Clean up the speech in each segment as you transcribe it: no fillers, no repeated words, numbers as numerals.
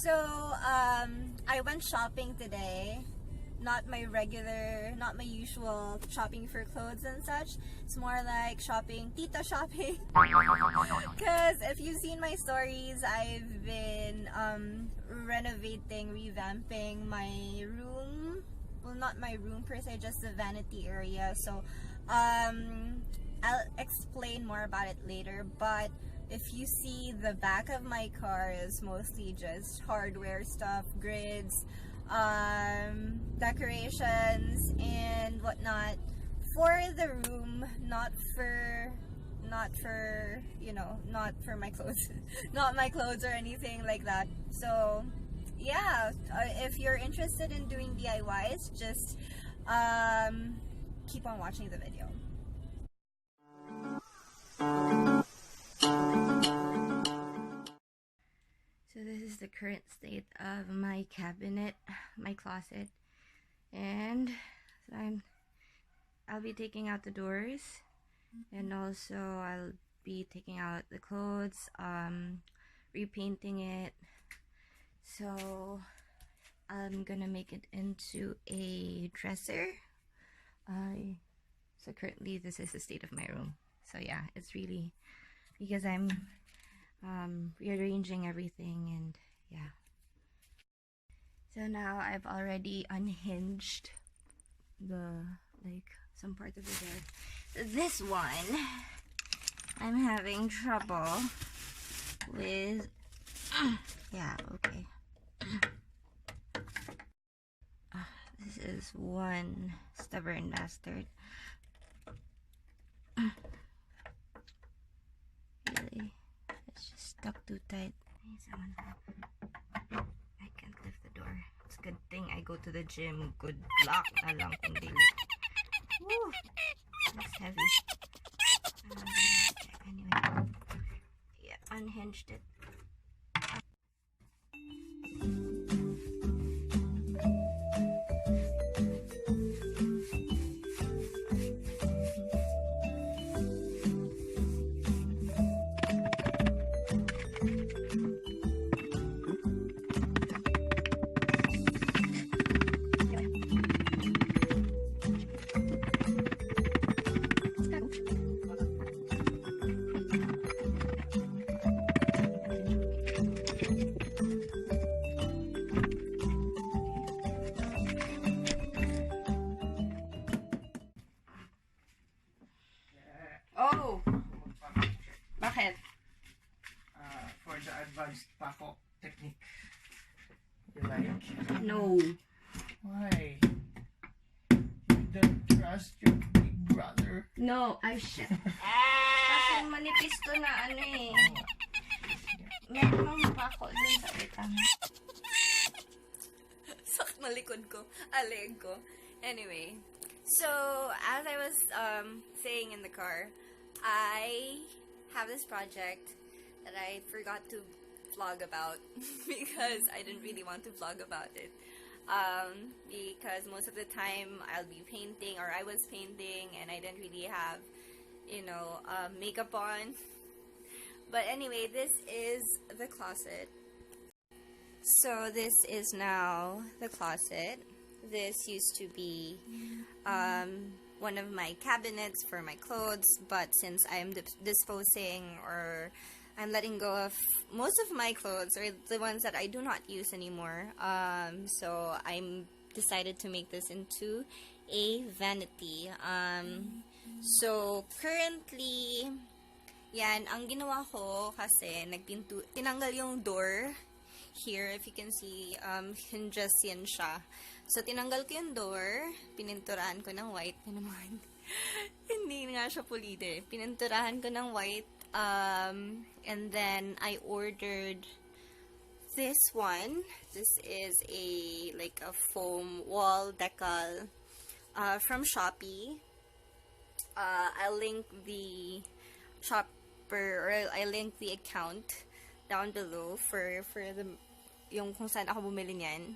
So, I went shopping today. Not my usual shopping for clothes and such. It's more like shopping, tita shopping. Because if you've seen my stories, I've been revamping my room. Well, not my room per se, just the vanity area. So, I'll explain more about it later. But if you see, the back of my car is mostly just hardware stuff, grids, decorations and whatnot for the room, not for my clothes not my clothes or anything like that. So yeah, if you're interested in doing DIYs, just keep on watching the video. So this is the current state of my cabinet, my closet, and so I'll be taking out the doors, and also I'll be taking out the clothes, repainting it. So I'm gonna make it into a dresser. So currently this is the state of my room. So yeah, it's really because I'm rearranging everything, and yeah. So now I've already unhinged some part of the door. So this one, I'm having trouble with. Yeah, okay. This is one stubborn bastard. Really? It's just stuck too tight. I can't lift the door. It's a good thing I go to the gym. Good luck na lang kung dili. Woo! That's heavy. Anyway. Yeah, unhinged it. Oh! Bakit? For the advanced pako technique. You like? No. Why? You don't trust your big brother? No, I shit. Kasi manipis to na ano eh. Meron pa ako dun sa itang. Sak na likod ko. Aleg ko. Anyway. So, as I was saying in the car, I have this project that I forgot to vlog about because I didn't really want to vlog about it. Because most of the time I'll be painting, or I was painting, and I didn't really have, makeup on. But anyway, this is the closet. So this is now the closet. This used to be one of my cabinets for my clothes, but since I'm disposing, or I'm letting go of most of my clothes, or the ones that I do not use anymore, so I'm decided to make this into a vanity. So currently, yan, ang ginawa ko kasi tinanggal yung door here. If you can see, hinges yan siya. So, tinanggal ko yung door, pininturahan ko ng white na naman. Hindi nga siya pulite. Pininturahan ko ng white, and then I ordered this one. This is a foam wall decal from Shopee. I'll link the I'll link the account down below for yung kung saan ako bumili niyan.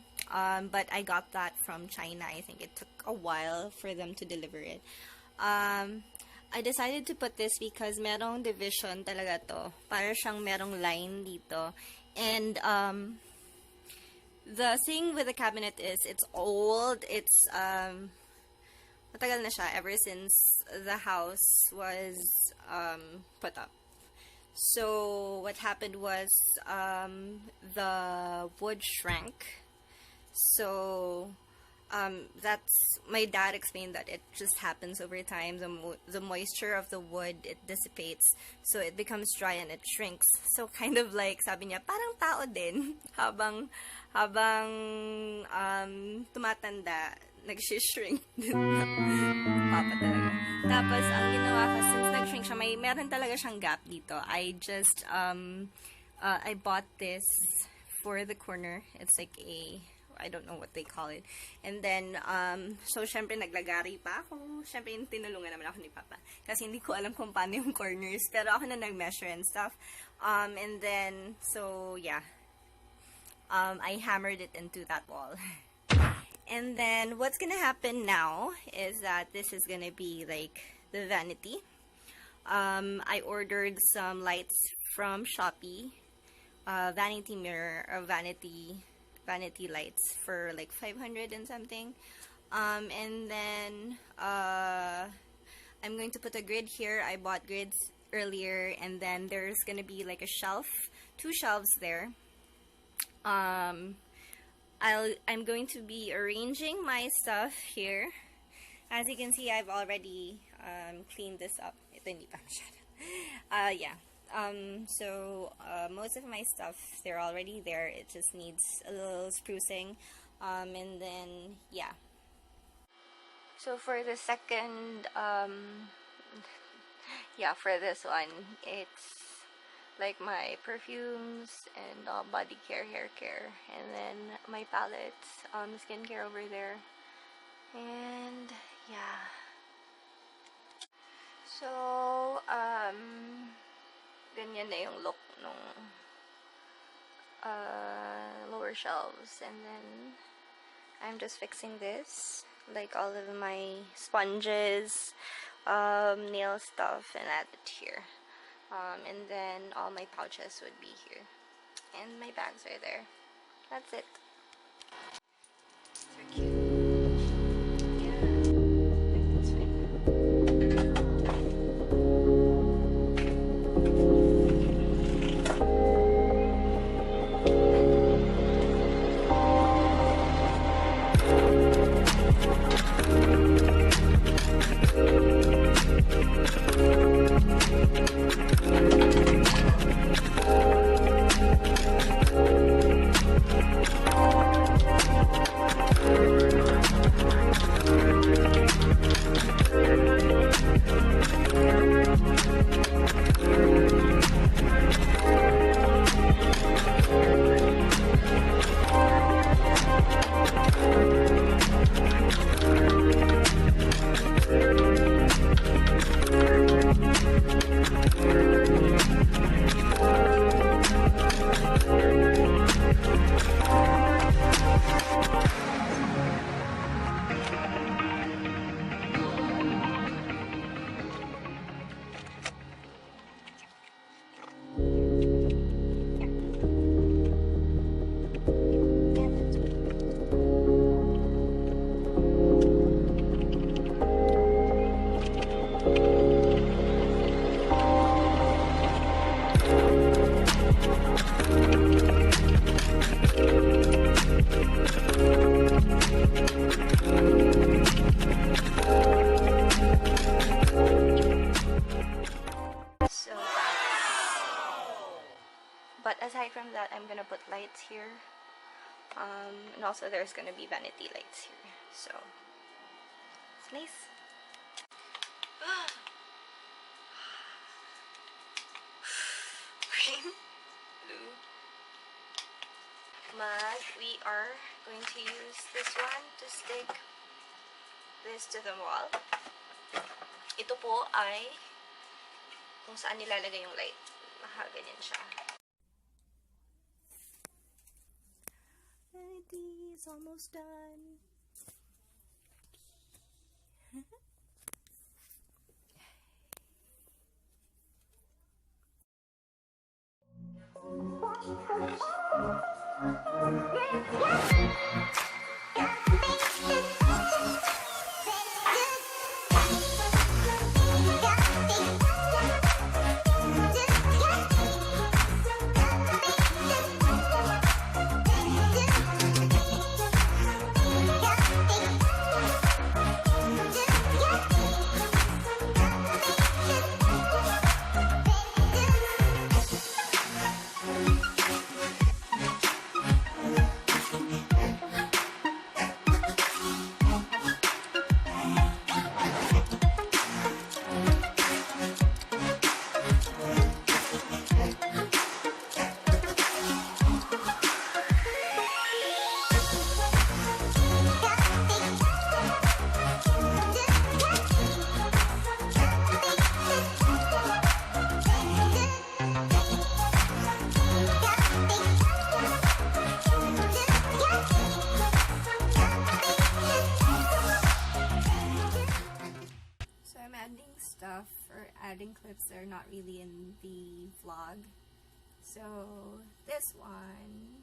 But I got that from China. I think it took a while for them to deliver it. I decided to put this because merong division talaga to. Para siyang merong line dito. And The thing with the cabinet is it's old. It's matagal na siya ever since the house was put up. So what happened was the wood shrank. So that's my dad explained that it just happens over time. The moisture of the wood, it dissipates, so it becomes dry and it shrinks. So kind of like sabi niya, parang tao din habang tumatanda, nagsishrink din. Papa talaga. Tapos ang ginawa ko, since nag-shrink siya, meron talaga siyang gap dito. I bought this for the corner. It's like I don't know what they call it. And then, so, syempre, naglagari pa ako. Syempre, tinulungan naman ako ni Papa. Kasi hindi ko alam kung paano yung corners. Pero ako na nag-measure and stuff. And then, so, yeah. I hammered it into that wall. And then, what's gonna happen now is that this is gonna be, like, the vanity. I ordered some lights from Shopee. Vanity mirror, or vanity lights for like 500 and something. And then I'm going to put a grid here. I bought grids earlier, and then there's gonna be like a shelf, 2 shelves there. I'm going to be arranging my stuff here. As you can see, I've already cleaned this up. Ito hindi pa masyado. Yeah. So most of my stuff, they're already there. It just needs a little sprucing. And then, yeah. So for the second, yeah, for this one, it's like my perfumes and body care, hair care, and then my palettes, skincare over there. And yeah. So, ganyan na yung look nung lower shelves. And then I'm just fixing this, like all of my sponges, nail stuff, and add it here. And then all my pouches would be here, and my bags are there. That's it. So cute. But aside from that, I'm gonna put lights here. And also there's gonna be vanity lights here. So it's nice. Green, blue. But we are going to use this one to stick this to the wall. Ito po ay kung saan nilalagay yung light. Nakaganyan siya. Vanity is almost done. So I'm adding stuff or adding clips that are not really in the vlog. So this one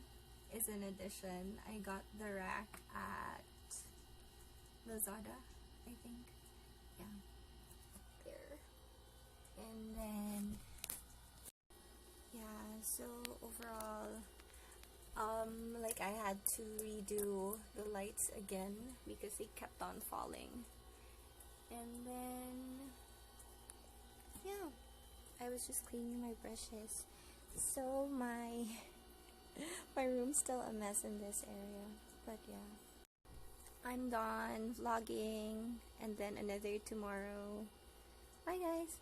is an addition. I got the rack at Lazada, I think. Yeah, there. And then, yeah, so overall, like I had to redo the lights again because they kept on falling. And then, yeah, I was just cleaning my brushes. So my room's still a mess in this area, but yeah. I'm done vlogging, and then another tomorrow. Bye guys!